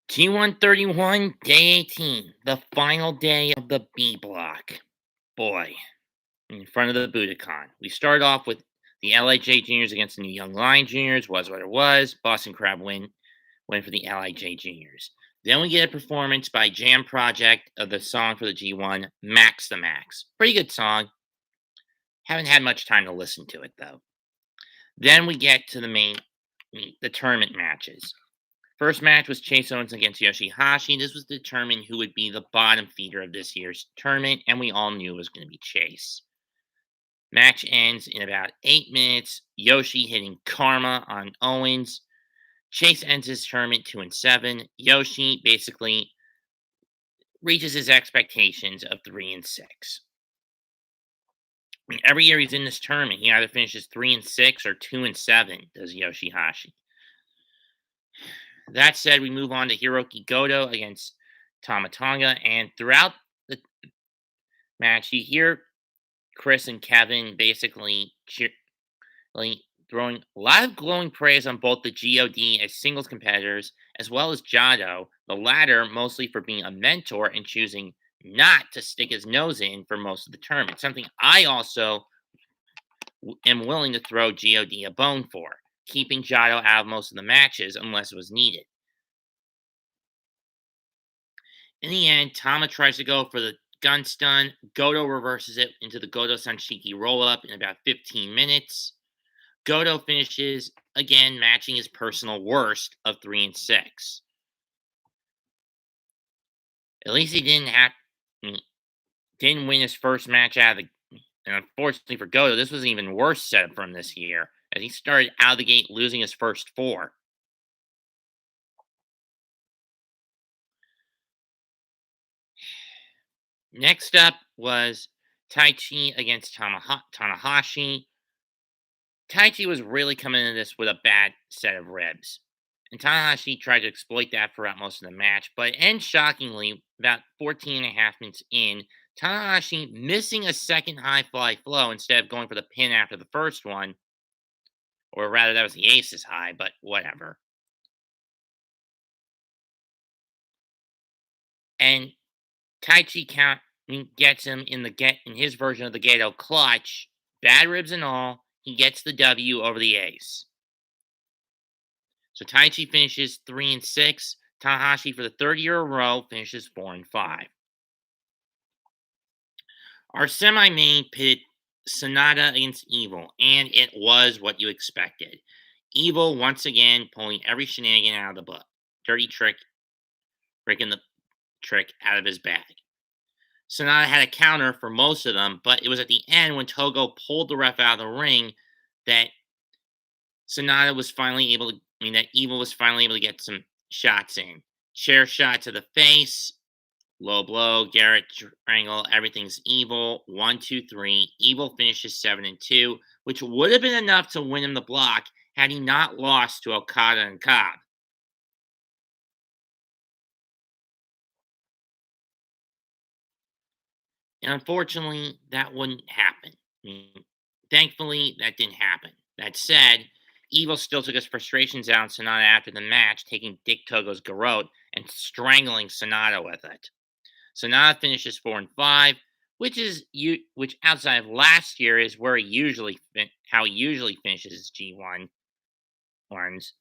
G131, day 18, the final day of the B block. Boy, in front of the Budokan. We start off with the LIJ Juniors against the New Young Lion Juniors. Was what it was. Boston Crab win for the LIJ Juniors. Then we get a performance by Jam Project of the song for the G1, Max the Max. Pretty good song. Haven't had much time to listen to it, though. Then we get to the tournament matches. First match was Chase Owens against Yoshihashi. This was to determine who would be the bottom feeder of this year's tournament, and we all knew it was going to be Chase. Match ends in about 8 minutes. Yoshi hitting Karma on Owens. Chase ends his tournament 2-7. Yoshi basically reaches his expectations of 3-6. I mean, every year he's in this tournament, he either finishes 3-6 or 2-7. Does Yoshihashi? That said, we move on to Hiroki Goto against Tom Otonga, and throughout the match, you hear Chris and Kevin basically throwing a lot of glowing praise on both the GOD as singles competitors, as well as Jado, the latter mostly for being a mentor and choosing not to stick his nose in for most of the tournament, something I also am willing to throw GOD a bone for, keeping Jado out of most of the matches unless it was needed. In the end, Tama tries to go for the gun stun. Goto reverses it into the Goto Sanshiki roll-up in about 15 minutes. Goto finishes, again, matching his personal worst of 3-6. At least he didn't win his first match out of the... And unfortunately for Goto, this was an even worse setup for him this year, as he started out of the gate losing his first 4. Next up was Tai Chi against Tana Hoshi. Tai Chi was really coming into this with a bad set of ribs, and Tanahashi tried to exploit that throughout most of the match, but it ends shockingly about 14.5 minutes in, Tanahashi missing a second high fly flow instead of going for the pin after the first one, or rather that was the aces high, but whatever. And Tai Chi gets him in his version of the Gato clutch, bad ribs and all. He gets the W over the ace. So Tai Chi finishes 3-6. Tanahashi, for the third year in a row, finishes 4-5. Our semi-main pitted Sonata against Evil, and it was what you expected. Evil, once again, pulling every shenanigan out of the book. Dirty trick, breaking the trick out of his bag. Sonata had a counter for most of them, but it was at the end when Togo pulled the ref out of the ring that Evil was finally able to get some shots in. Chair shot to the face, low blow, Garrett triangle, everything's Evil. 1, 2, 3. Evil finishes 7-2, which would have been enough to win him the block had he not lost to Okada and Cobb. And unfortunately, that wouldn't happen. Thankfully, that didn't happen. That said, Evil still took his frustrations out on Sonata after the match, taking Dick Togo's garrote and strangling Sonata with it. Sonata finishes 4-5, which outside of last year is where how he usually finishes his G1 runs.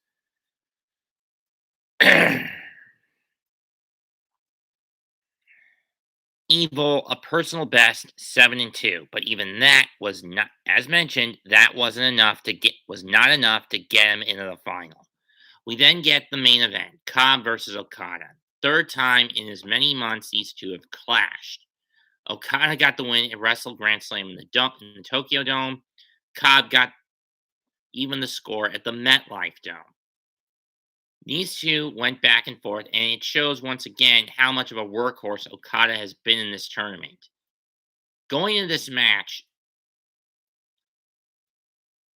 Evil, a personal best 7-2, but even that was not, as mentioned, that was not enough to get him into the final. We then get the main event, Cobb versus Okada. Third time in as many months these two have clashed. Okada got the win at Wrestle Grand Slam in the Tokyo Dome. Cobb got even the score at the MetLife Dome. These two went back and forth, and it shows once again how much of a workhorse Okada has been in this tournament. Going into this match,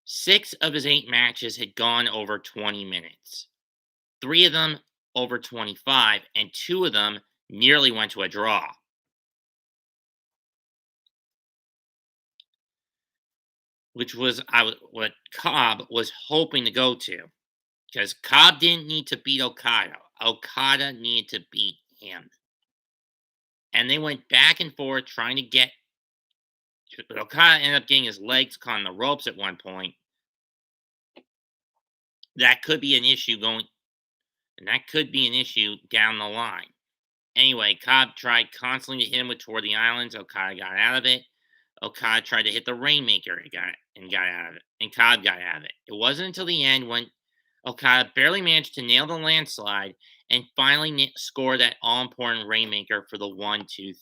6 of his 8 matches had gone over 20 minutes. 3 of them over 25, and 2 of them nearly went to a draw. Which was what Cobb was hoping to go to. Because Cobb didn't need to beat Okada. Okada needed to beat him. And they went back and forth trying to get. But Okada ended up getting his legs caught on the ropes at one point. That could be an issue going, and that could be an issue down the line. Anyway, Cobb tried constantly to hit him with Toward the Islands. Okada got out of it. Okada tried to hit the Rainmaker and got out of it. And Cobb got out of it. It wasn't until the end when Okada barely managed to nail the landslide and finally score that all-important Rainmaker for the 1-2-3.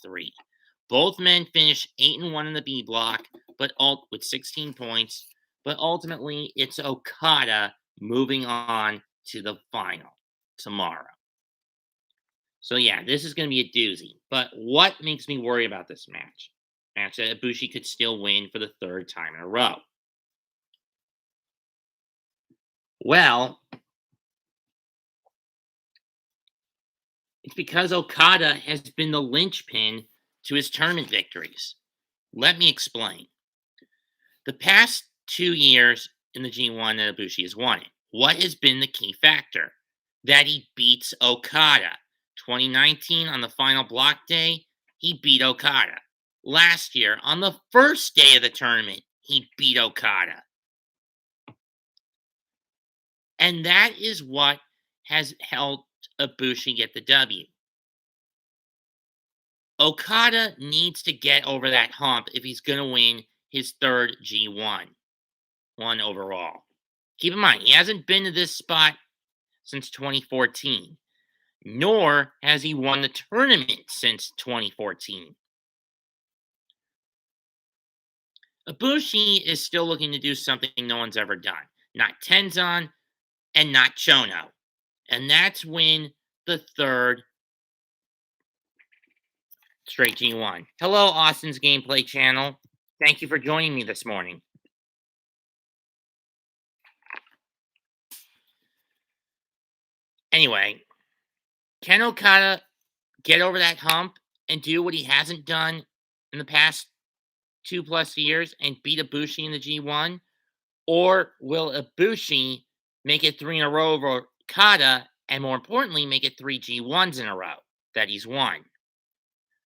Both men finished 8-1 in the B block, but with 16 points. But ultimately, it's Okada moving on to the final tomorrow. So yeah, this is going to be a doozy. But what makes me worry about this match? Match that Ibushi could still win for the third time in a row. Well, it's because Okada has been the linchpin to his tournament victories. Let me explain. The past 2 years in the G1 that Ibushi has won it, what has been the key factor? That he beats Okada. 2019 on the final block day, he beat Okada. Last year, on the first day of the tournament, he beat Okada. And that is what has helped Ibushi get the W. Okada needs to get over that hump if he's going to win his third G1, one overall. Keep in mind, he hasn't been to this spot since 2014, nor has he won the tournament since 2014. Ibushi is still looking to do something no one's ever done. Not Tenzan and not Chono. And that's win the third straight G1. Hello, Austin's Gameplay channel. Thank you for joining me this morning. Anyway, can Okada get over that hump and do what he hasn't done in the past 2+ years and beat Ibushi in the G1? Or will Ibushi make it 3 in a row over Okada, and more importantly, make it 3 G1s in a row that he's won?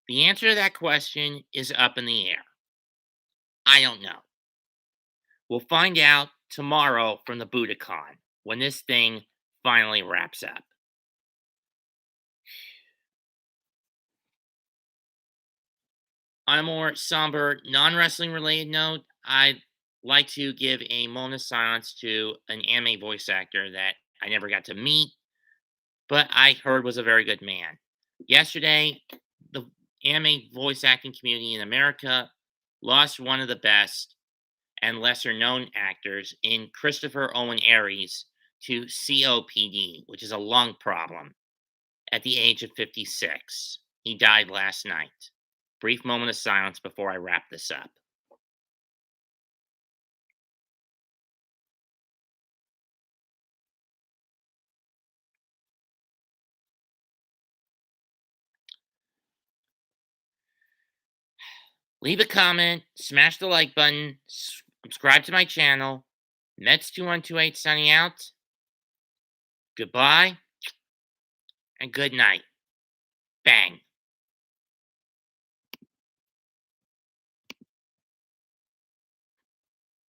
The answer to that question is up in the air. I don't know. We'll find out tomorrow from the Budokan when this thing finally wraps up. On a more somber, non-wrestling related note, I'd like to give a moment of silence to an anime voice actor that I never got to meet, but I heard was a very good man. Yesterday, the anime voice acting community in America lost one of the best and lesser known actors in Christopher Owen Aries to COPD, which is a lung problem, at the age of 56. He died last night. Brief moment of silence before I wrap this up. Leave a comment, smash the like button, subscribe to my channel. Mets2128 signing out. Goodbye and good night. Bang.